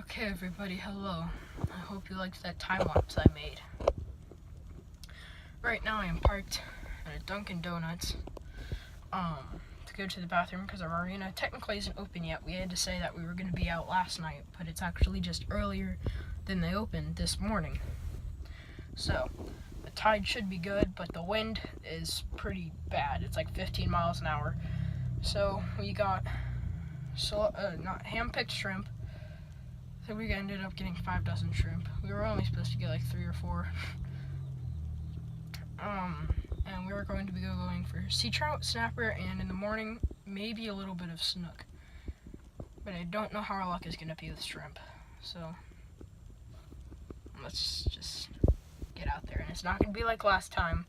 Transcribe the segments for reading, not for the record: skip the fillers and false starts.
Okay, everybody, hello. I hope you liked that time lapse I made. Right now I am parked at a Dunkin' Donuts to go to the bathroom because our arena technically isn't open yet. We had to say that we were going to be out last night, but it's actually just earlier than they opened this morning. So, the tide should be good, but the wind is pretty bad. It's like 15 miles an hour. So, we got hand-picked shrimp. So we ended up getting 5 dozen shrimp. We were only supposed to get like 3 or 4. And we were going to be going for sea trout, snapper, and in the morning, maybe a little bit of snook. But I don't know how our luck is going to be with shrimp. So, let's just get out there. And it's not going to be like last time,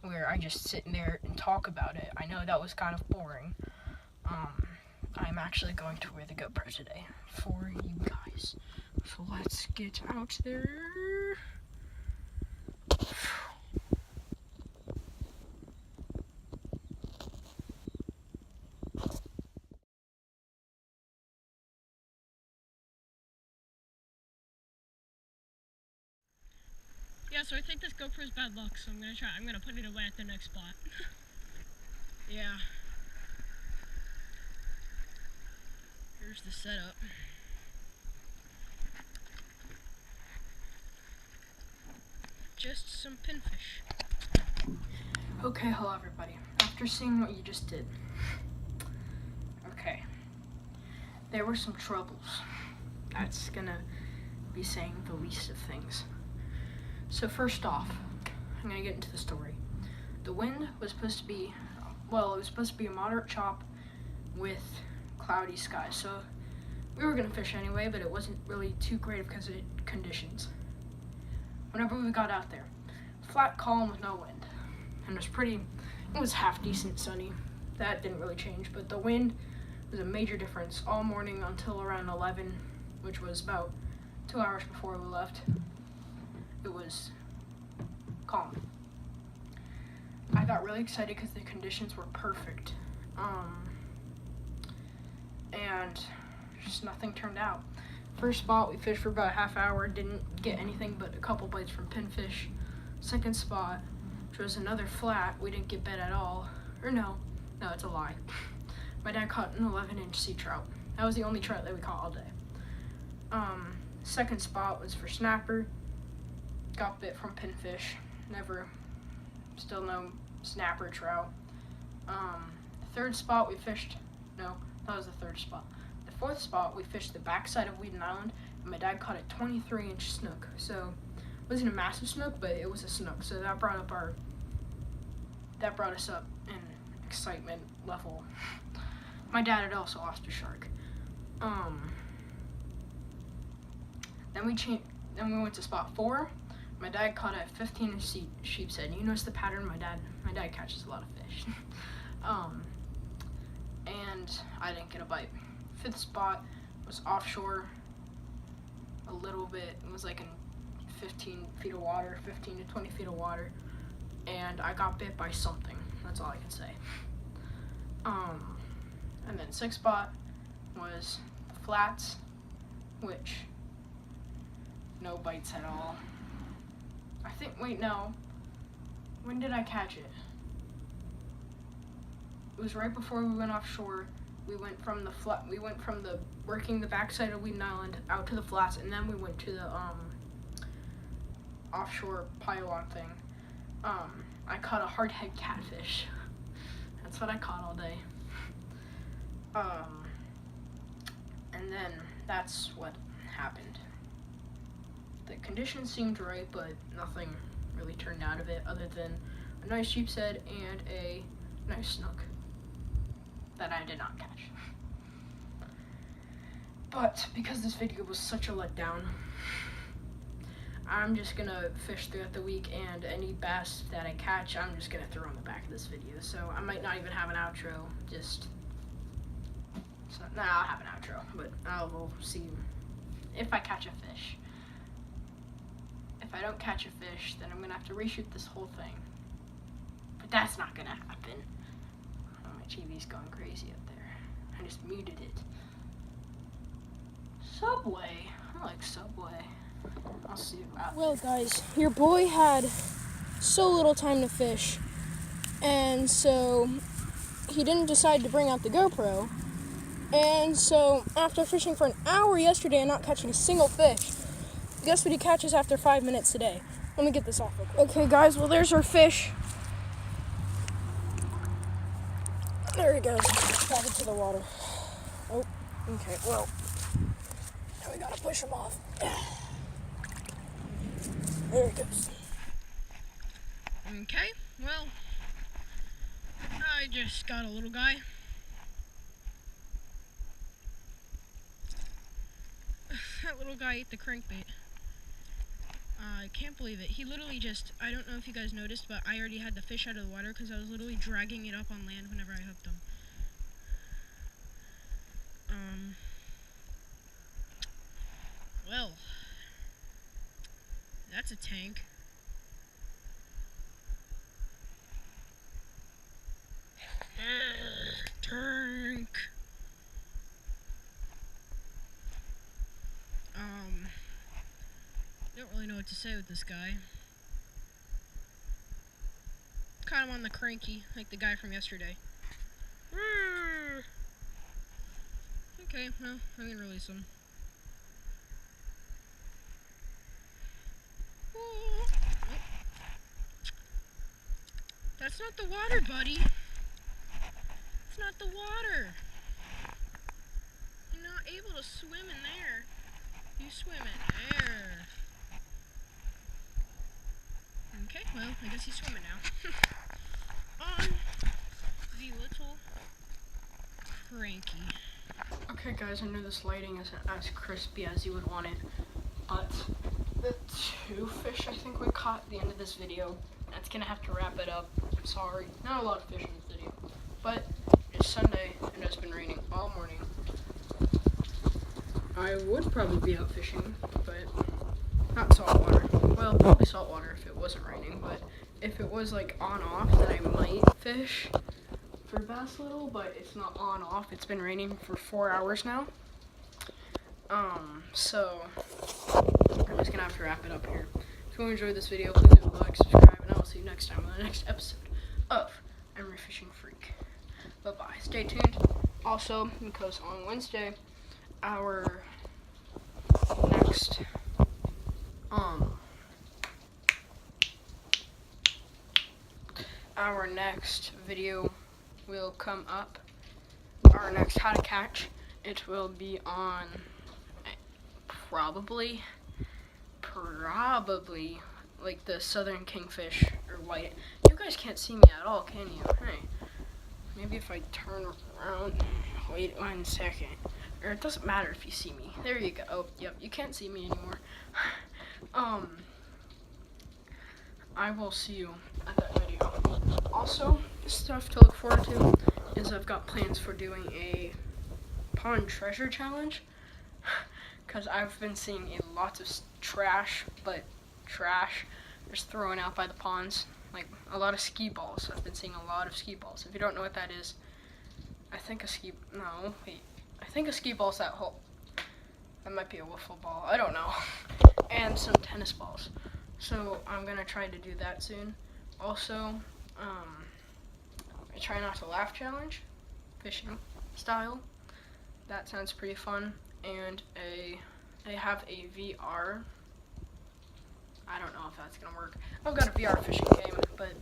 where I just sit in there and talk about it. I know that was kind of boring. I'm actually going to wear the GoPro today for you guys. So let's get out there. Yeah, so I think this GoPro's bad luck, so I'm gonna put it away at the next spot. Yeah. Here's the setup. Just some pinfish. Okay, hello everybody. After seeing what you just did, okay, there were some troubles. That's gonna be saying the least of things. So first off, I'm gonna get into the story. The wind was supposed to be, it was supposed to be a moderate chop with cloudy skies. So we were gonna fish anyway, but it wasn't really too great because of conditions. Whenever we got out there, flat calm with no wind. And it was half decent sunny. That didn't really change, but the wind was a major difference all morning until around 11, which was about 2 hours before we left. It was calm. I got really excited because the conditions were perfect. And just nothing turned out. First spot, we fished for about a half hour, didn't get anything but a couple bites from pinfish. Second spot, which was another flat, we didn't get bit at all. Or no, it's a lie. My dad caught an 11-inch sea trout. That was the only trout that we caught all day. Second spot was for snapper. Got bit from pinfish. Still no snapper trout. Third spot we fished, that was the third spot. The fourth spot we fished the backside of Weeden Island, and my dad caught a 23-inch snook. So it wasn't a massive snook, but it was a snook. So that brought us up in excitement level. My dad had also lost a shark. Then we went to spot 4. My dad caught a 15-inch sheep's head. You notice the pattern? My dad catches a lot of fish. And I didn't get a bite. Fifth spot was offshore a little bit. It was like in 15 feet of water, 15 to 20 feet of water. And I got bit by something. That's all I can say. And then sixth spot was the flats, which no bites at all. When did I catch it? It was right before we went offshore. We went from working the backside of Weeden Island out to the flats, and then we went to the offshore pylon thing. I caught a hardhead catfish. That's what I caught all day. And then that's what happened. The conditions seemed right, but nothing really turned out of it other than a nice sheep's head and a nice snook that I did not catch. But because this video was such a letdown, I'm just gonna fish throughout the week, and any bass that I catch, I'm just gonna throw in the back of this video. So I might not even have an outro, I'll have an outro, but we'll see if I catch a fish. If I don't catch a fish, then I'm gonna have to reshoot this whole thing. But that's not gonna happen. Oh, my TV's going crazy up there. I just muted it. Subway? I like Subway. I'll see about Well, guys, your boy had so little time to fish, and so he didn't decide to bring out the GoPro. And so, after fishing for an hour yesterday and not catching a single fish, guess what he catches after 5 minutes today? Let me get this off real quick. Okay, guys, well, there's our fish. There he goes, back into the water. Oh, okay, well, now we gotta push him off. There he goes. Okay, well, I just got a little guy. That little guy ate the crankbait. I can't believe it. He literally just, I don't know if you guys noticed, but I already had the fish out of the water because I was literally dragging it up on land whenever I hooked him. Well, that's a tank. Tank. Don't really know what to say with this guy. Kind of on the cranky, like the guy from yesterday. Okay, well, I'm gonna release him. That's not the water, buddy. It's not the water. You're not able to swim in there. You swim in there. Okay, well, I guess he's swimming now. The little cranky. Okay, guys, I know this lighting isn't as crispy as you would want it, but the 2 fish I think we caught at the end of this video, that's gonna have to wrap it up. I'm sorry, not a lot of fish in this video, but it's Sunday and it's been raining all morning. I would probably be out fishing, but not saltwater. Well, probably saltwater if it wasn't raining, but if it was like on-off, then I might fish for bass little, but it's not on-off. It's been raining for 4 hours now. So I'm just gonna have to wrap it up here. If you enjoyed this video, please leave a like, subscribe, and I will see you next time on the next episode of Emery Fishing Freak. Bye-bye. Stay tuned. Also, because on Wednesday, our next video will come up. Our next how to catch. It will be on probably like the southern kingfish or white. You guys can't see me at all, can you? Hey, maybe if I turn around. Wait 1 second. Or it doesn't matter if you see me. There you go. Oh, yep, you can't see me anymore. I will see you at that video. Also, stuff to look forward to is I've got plans for doing a pond treasure challenge. Because I've been seeing lots of trash just thrown out by the ponds. Like a lot of ski balls. I've been seeing a lot of ski balls. If you don't know what that is, I think a ski ball's that hole. That might be a wiffle ball. I don't know. And some tennis balls. So I'm gonna try to do that soon. Also, a try not to laugh challenge, fishing style. That sounds pretty fun. And I have a VR. I don't know if that's gonna work. I've got a VR fishing game, but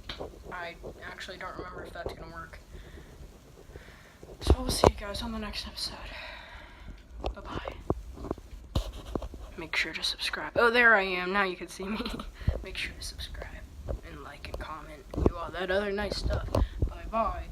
I actually don't remember if that's gonna work. So we'll see you guys on the next episode. Bye-bye. Make sure to subscribe. Oh, there I am. Now you can see me. Make sure to subscribe and like and comment and do all that other nice stuff. Bye-bye.